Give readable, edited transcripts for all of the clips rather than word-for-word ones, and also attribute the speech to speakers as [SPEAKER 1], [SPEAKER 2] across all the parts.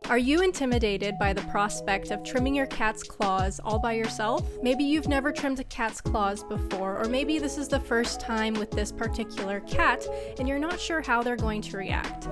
[SPEAKER 1] Are you intimidated by the prospect of trimming your cat's claws all by yourself? Maybe you've never trimmed a cat's claws before, or maybe this is the first time with this particular cat and you're not sure how they're going to react.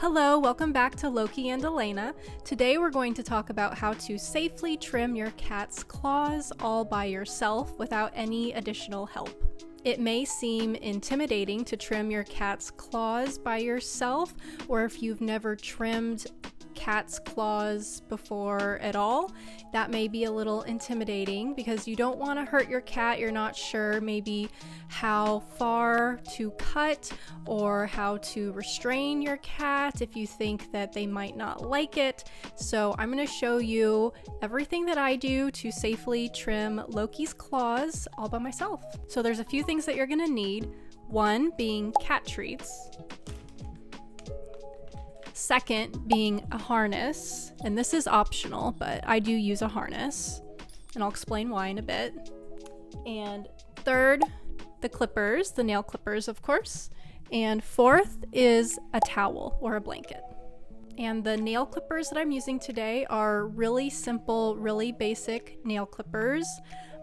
[SPEAKER 1] Hello, welcome back to Loki and Elena. Today we're going to talk about how to safely trim your cat's claws all by yourself without any additional help. It may seem intimidating to trim your cat's claws by yourself, or if you've never trimmed cat's claws before at all, that may be a little intimidating because you don't want to hurt your cat. You're not sure maybe how far to cut or how to restrain your cat if you think that they might not like it. So I'm going to show you everything that I do to safely trim Loki's claws all by myself. So there's a few things that you're going to need. One being cat treats. Second being a harness, and this is optional, but I do use a harness, and I'll explain why in a bit. And third, the clippers, the nail clippers, of course. And fourth is a towel or a blanket. And the nail clippers that I'm using today are really simple, really basic nail clippers.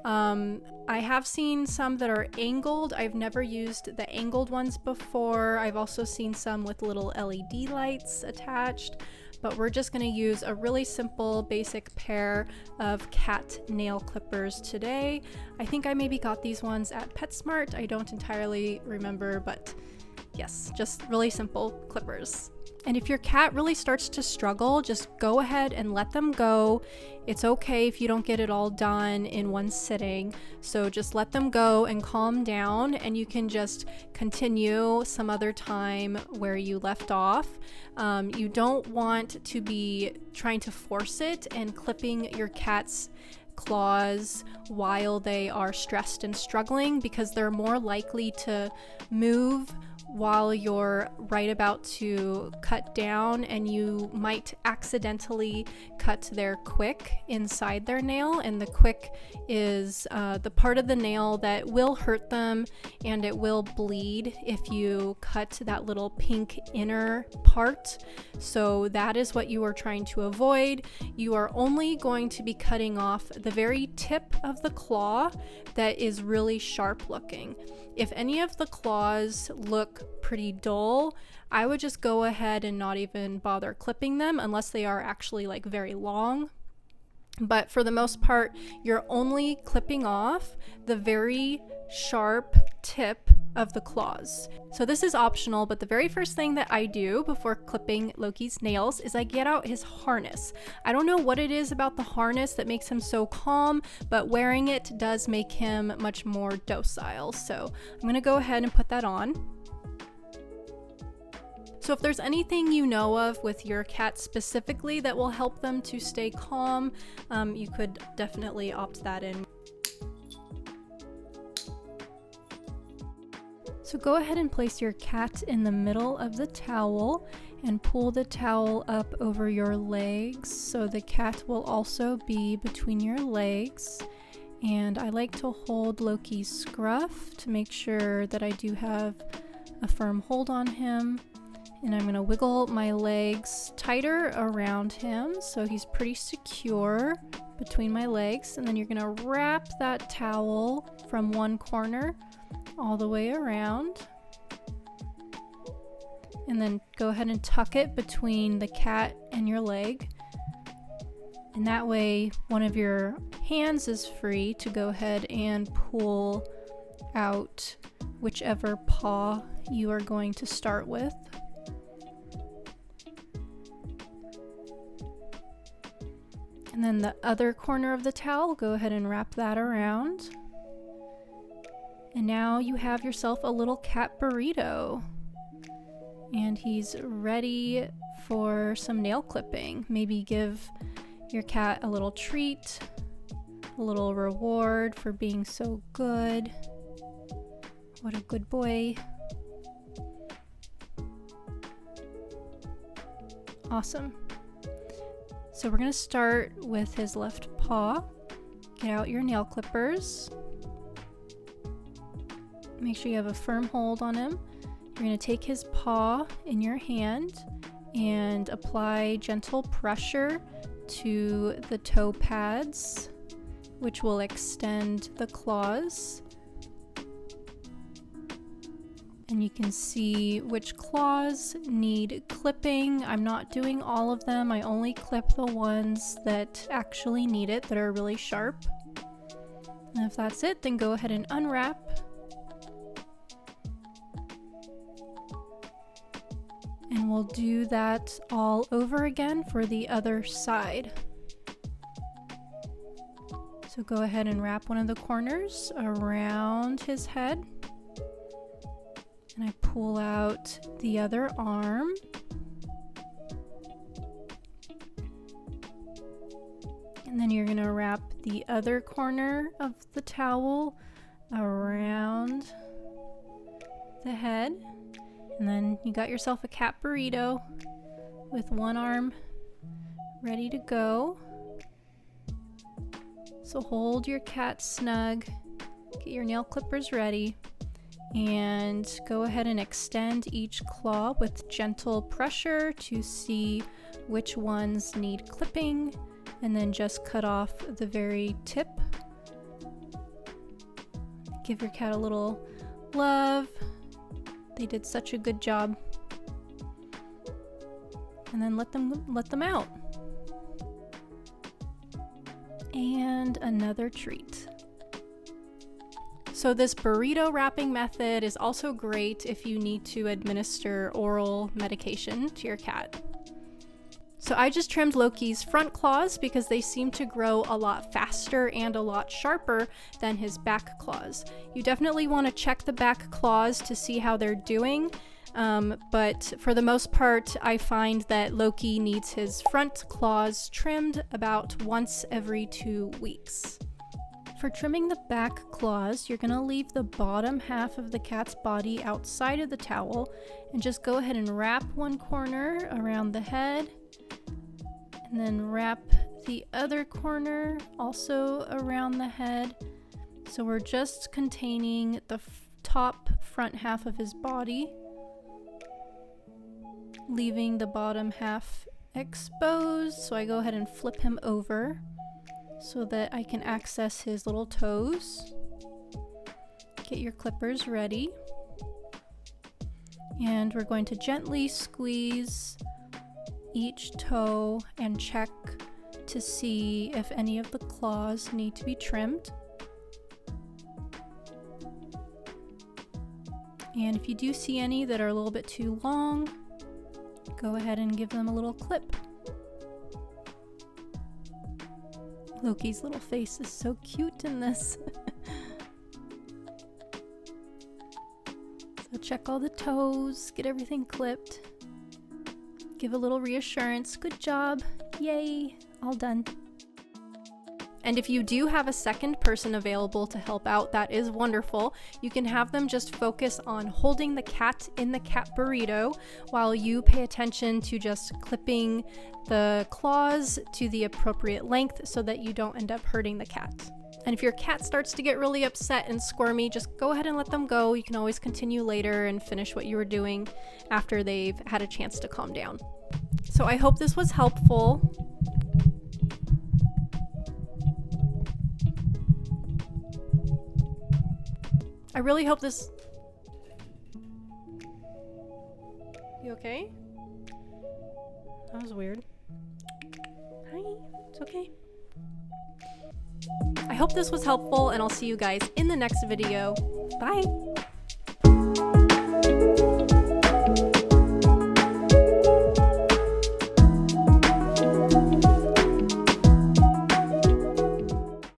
[SPEAKER 1] I have seen some that are angled. I've never used the angled ones before. I've also seen some with little LED lights attached, but we're just going to use a really simple basic pair of cat nail clippers today. I think I maybe got these ones at PetSmart. I don't entirely remember, but yes, just really simple clippers. And if your cat really starts to struggle, just go ahead and let them go. It's okay if you don't get it all done in one sitting. So just let them go and calm down, and you can just continue some other time where you left off. You don't want to be trying to force it and clipping your cat's claws while they are stressed and struggling, because they're more likely to move while you're right about to cut down, and you might accidentally cut their quick inside their nail. And the quick is the part of the nail that will hurt them, and it will bleed if you cut that little pink inner part. So that is what you are trying to avoid. You are only going to be cutting off the very tip of the claw that is really sharp looking. If any of the claws look pretty dull, I would just go ahead and not even bother clipping them unless they are actually like very long. But for the most part, you're only clipping off the very sharp tip of the claws. So this is optional, but the very first thing that I do before clipping Loki's nails is I get out his harness. I don't know what it is about the harness that makes him so calm, but wearing it does make him much more docile. So I'm going to go ahead and put that on. So if there's anything you know of with your cat specifically that will help them to stay calm, you could definitely opt that in. So go ahead and place your cat in the middle of the towel and pull the towel up over your legs, so the cat will also be between your legs. And I like to hold Loki's scruff to make sure that I do have a firm hold on him. And I'm going to wiggle my legs tighter around him so he's pretty secure between my legs. And then you're going to wrap that towel from one corner all the way around. And then go ahead and tuck it between the cat and your leg. And that way one of your hands is free to go ahead and pull out whichever paw you are going to start with. And then the other corner of the towel, go ahead and wrap that around. And now you have yourself a little cat burrito. And he's ready for some nail clipping. Maybe give your cat a little treat, a little reward for being so good. What a good boy. Awesome. So we're going to start with his left paw. Get out your nail clippers. Make sure you have a firm hold on him. You're going to take his paw in your hand and apply gentle pressure to the toe pads, which will extend the claws. And you can see which claws need clipping. I'm not doing all of them. I only clip the ones that actually need it, that are really sharp. And if that's it, then go ahead and unwrap. And we'll do that all over again for the other side. So go ahead and wrap one of the corners around his head. And I pull out the other arm. And then you're going to wrap the other corner of the towel around the head. And then you got yourself a cat burrito with one arm ready to go. So hold your cat snug, get your nail clippers ready, and go ahead and extend each claw with gentle pressure to see which ones need clipping, and then just cut off the very tip. Give your cat a little love. They did such a good job. And then let them out. And another treat. So this burrito wrapping method is also great if you need to administer oral medication to your cat. So I just trimmed Loki's front claws because they seem to grow a lot faster and a lot sharper than his back claws. You definitely want to check the back claws to see how they're doing, but for the most part, I find that Loki needs his front claws trimmed about once every 2 weeks. For trimming the back claws, you're going to leave the bottom half of the cat's body outside of the towel and just go ahead and wrap one corner around the head. And then wrap the other corner also around the head. So we're just containing the top front half of his body, leaving the bottom half exposed. So I go ahead and flip him over so that I can access his little toes. Get your clippers ready. And we're going to gently squeeze each toe and check to see if any of the claws need to be trimmed. And if you do see any that are a little bit too long, go ahead and give them a little clip. Loki's little face is so cute in this. So check all the toes, get everything clipped. Give a little reassurance. Good job. Yay. All done. And if you do have a second person available to help out, that is wonderful. You can have them just focus on holding the cat in the cat burrito while you pay attention to just clipping the claws to the appropriate length so that you don't end up hurting the cat. And if your cat starts to get really upset and squirmy, just go ahead and let them go. You can always continue later and finish what you were doing after they've had a chance to calm down. So I hope this was helpful. I really hope this... You okay? That was weird. Hi, it's okay. I hope this was helpful, and I'll see you guys in the next video. Bye!